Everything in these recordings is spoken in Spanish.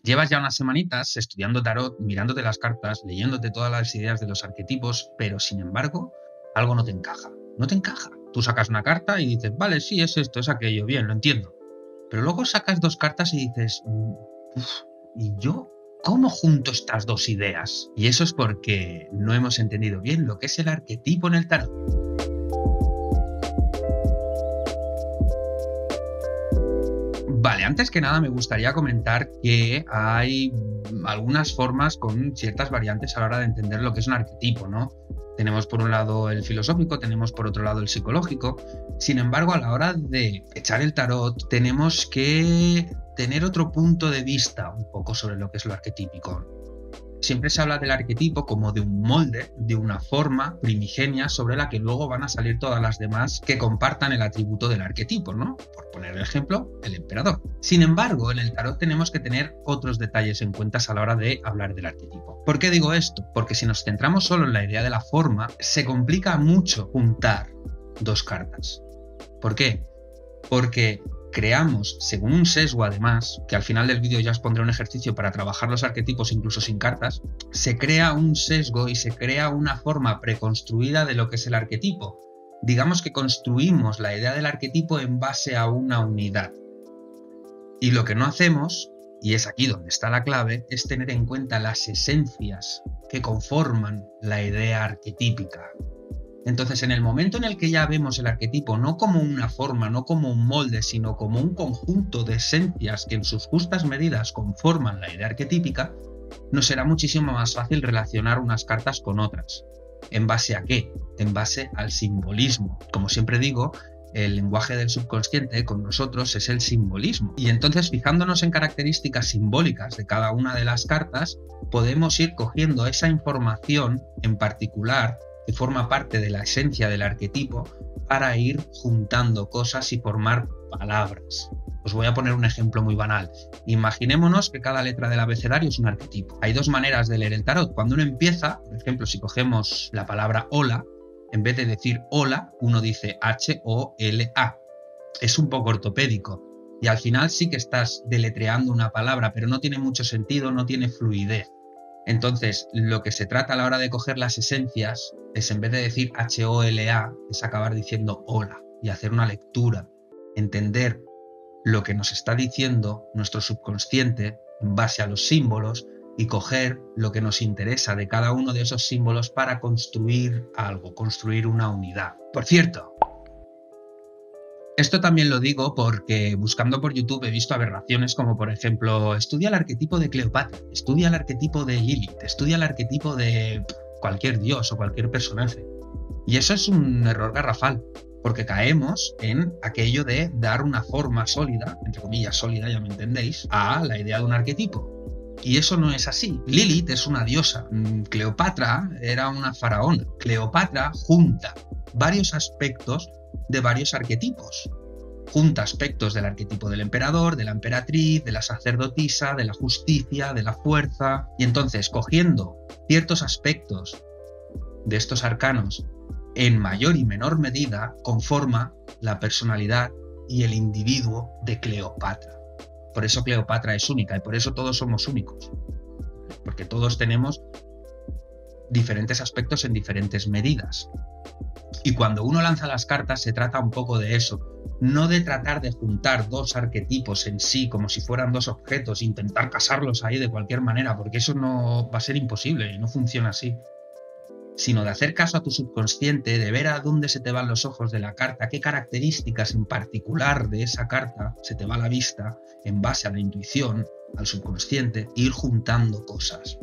Llevas ya unas semanitas estudiando tarot, mirándote las cartas, leyéndote todas las ideas de los arquetipos, pero sin embargo, algo no te encaja. No te encaja. Tú sacas una carta y dices, vale, sí, es esto, es aquello, bien, lo entiendo. Pero luego sacas dos cartas y dices, ¿y yo cómo junto estas dos ideas? Y eso es porque no hemos entendido bien lo que es el arquetipo en el tarot. Vale, antes que nada me gustaría comentar que hay algunas formas con ciertas variantes a la hora de entender lo que es un arquetipo, ¿no? Tenemos por un lado el filosófico, tenemos por otro lado el psicológico. Sin embargo, a la hora de echar el tarot, tenemos que tener otro punto de vista un poco sobre lo que es lo arquetípico. Siempre se habla del arquetipo como de un molde, de una forma primigenia sobre la que luego van a salir todas las demás que compartan el atributo del arquetipo, ¿no? Por poner el ejemplo, el emperador. Sin embargo, en el tarot tenemos que tener otros detalles en cuenta a la hora de hablar del arquetipo. ¿Por qué digo esto? Porque si nos centramos solo en la idea de la forma, se complica mucho juntar dos cartas. ¿Por qué? Porque creamos, según un sesgo además, que al final del vídeo ya os pondré un ejercicio para trabajar los arquetipos incluso sin cartas, se crea un sesgo y se crea una forma preconstruida de lo que es el arquetipo. Digamos que construimos la idea del arquetipo en base a una unidad. Y lo que no hacemos, y es aquí donde está la clave, es tener en cuenta las esencias que conforman la idea arquetípica. Entonces, en el momento en el que ya vemos el arquetipo no como una forma, no como un molde, sino como un conjunto de esencias que en sus justas medidas conforman la idea arquetípica, nos será muchísimo más fácil relacionar unas cartas con otras. ¿En base a qué? En base al simbolismo. Como siempre digo, el lenguaje del subconsciente con nosotros es el simbolismo. Y entonces, fijándonos en características simbólicas de cada una de las cartas, podemos ir cogiendo esa información en particular que forma parte de la esencia del arquetipo para ir juntando cosas y formar palabras. Os voy a poner un ejemplo muy banal. Imaginémonos que cada letra del abecedario es un arquetipo. Hay dos maneras de leer el tarot. Cuando uno empieza, por ejemplo, si cogemos la palabra hola, en vez de decir hola, uno dice H-O-L-A. Es un poco ortopédico. Y al final sí que estás deletreando una palabra, pero no tiene mucho sentido, no tiene fluidez. Entonces, lo que se trata a la hora de coger las esencias es, en vez de decir H-O-L-A, es acabar diciendo hola y hacer una lectura, entender lo que nos está diciendo nuestro subconsciente en base a los símbolos y coger lo que nos interesa de cada uno de esos símbolos para construir algo, construir una unidad. Por cierto, esto también lo digo porque buscando por YouTube he visto aberraciones como, por ejemplo, estudia el arquetipo de Cleopatra, estudia el arquetipo de Lilith, estudia el arquetipo de cualquier dios o cualquier personaje. Y eso es un error garrafal, porque caemos en aquello de dar una forma sólida, entre comillas sólida, ya me entendéis, a la idea de un arquetipo. Y eso no es así. Lilith es una diosa, Cleopatra era una faraona. Cleopatra junta varios aspectos de varios arquetipos. Junta aspectos del arquetipo del emperador, de la emperatriz, de la sacerdotisa, de la justicia, de la fuerza. Y entonces, cogiendo ciertos aspectos de estos arcanos en mayor y menor medida, conforma la personalidad y el individuo de Cleopatra. Por eso Cleopatra es única y por eso todos somos únicos. Porque todos tenemos diferentes aspectos en diferentes medidas. Y cuando uno lanza las cartas se trata un poco de eso, no de tratar de juntar dos arquetipos en sí como si fueran dos objetos, intentar casarlos ahí de cualquier manera, porque eso no va a ser imposible y no funciona así, sino de hacer caso a tu subconsciente, de ver a dónde se te van los ojos de la carta, qué características en particular de esa carta se te va a la vista en base a la intuición, al subconsciente, e ir juntando cosas.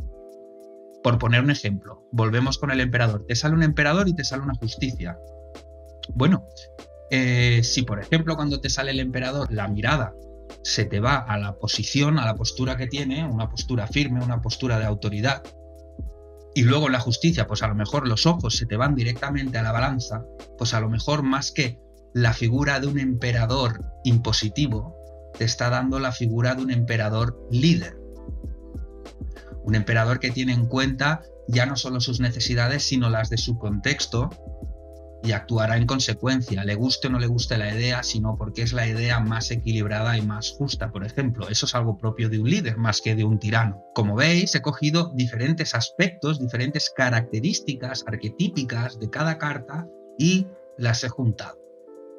Por poner un ejemplo, volvemos con el emperador. Te sale un emperador y te sale una justicia. Bueno, si por ejemplo cuando te sale el emperador la mirada se te va a la posición, a la postura que tiene, una postura firme, una postura de autoridad, y luego la justicia, pues a lo mejor los ojos se te van directamente a la balanza, pues a lo mejor más que la figura de un emperador impositivo, te está dando la figura de un emperador líder. Un emperador que tiene en cuenta ya no solo sus necesidades, sino las de su contexto, y actuará en consecuencia, le guste o no le guste la idea, sino porque es la idea más equilibrada y más justa, por ejemplo. Eso es algo propio de un líder más que de un tirano. Como veis, he cogido diferentes aspectos, diferentes características arquetípicas de cada carta y las he juntado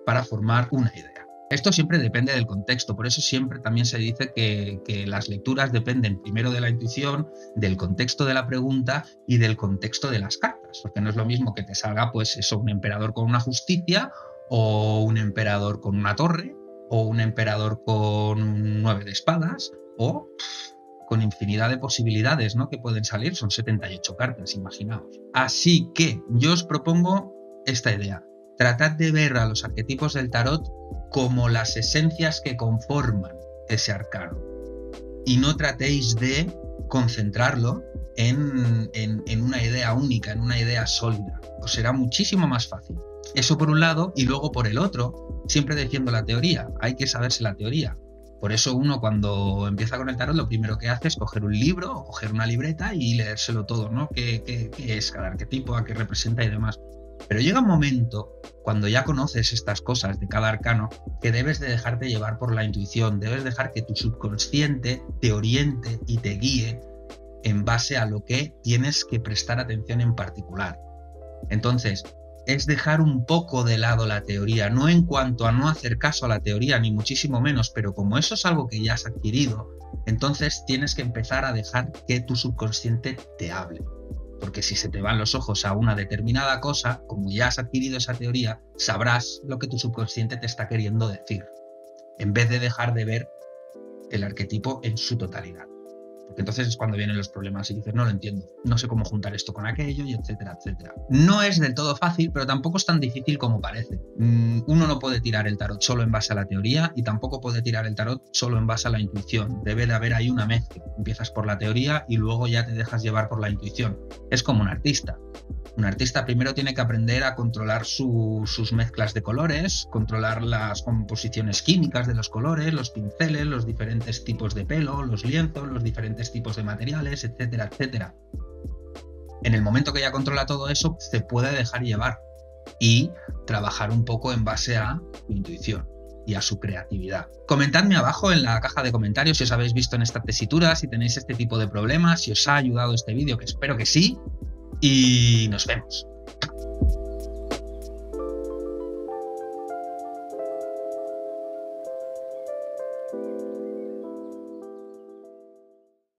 para formar una idea. Esto siempre depende del contexto, por eso siempre también se dice que las lecturas dependen primero de la intuición, del contexto de la pregunta y del contexto de las cartas, porque no es lo mismo que te salga pues eso, un emperador con una justicia o un emperador con una torre o un emperador con un 9 de espadas o con infinidad de posibilidades, ¿no?, que pueden salir. Son 78 cartas, imaginaos. Así que yo os propongo esta idea. Tratad de ver a los arquetipos del tarot como las esencias que conforman ese arcano. Y no tratéis de concentrarlo en una idea única, en una idea sólida. Os será muchísimo más fácil. Eso por un lado, y luego por el otro, siempre defiendo la teoría. Hay que saberse la teoría. Por eso uno cuando empieza con el tarot lo primero que hace es coger un libro o coger una libreta y leérselo todo, ¿no? ¿Qué es cada arquetipo, a qué representa y demás? Pero llega un momento, cuando ya conoces estas cosas de cada arcano, que debes de dejarte llevar por la intuición, debes dejar que tu subconsciente te oriente y te guíe en base a lo que tienes que prestar atención en particular. Entonces, es dejar un poco de lado la teoría, no en cuanto a no hacer caso a la teoría, ni muchísimo menos, pero como eso es algo que ya has adquirido, entonces tienes que empezar a dejar que tu subconsciente te hable. Porque si se te van los ojos a una determinada cosa, como ya has adquirido esa teoría, sabrás lo que tu subconsciente te está queriendo decir, en vez de dejar de ver el arquetipo en su totalidad. Porque entonces es cuando vienen los problemas y dices, no lo entiendo, no sé cómo juntar esto con aquello, y etcétera, etcétera. No es del todo fácil, pero tampoco es tan difícil como parece. Uno no puede tirar el tarot solo en base a la teoría y tampoco puede tirar el tarot solo en base a la intuición. Debe de haber ahí una mezcla. Empiezas por la teoría y luego ya te dejas llevar por la intuición. Es como un artista. Un artista primero tiene que aprender a controlar sus mezclas de colores, controlar las composiciones químicas de los colores, los pinceles, los diferentes tipos de pelo, los lienzos, los diferentes tipos de materiales, etcétera, etcétera. En el momento que ya controla todo eso, se puede dejar llevar y trabajar un poco en base a su intuición y a su creatividad. Comentadme abajo en la caja de comentarios si os habéis visto en esta tesitura, si tenéis este tipo de problemas, si os ha ayudado este vídeo, que espero que sí. Y nos vemos.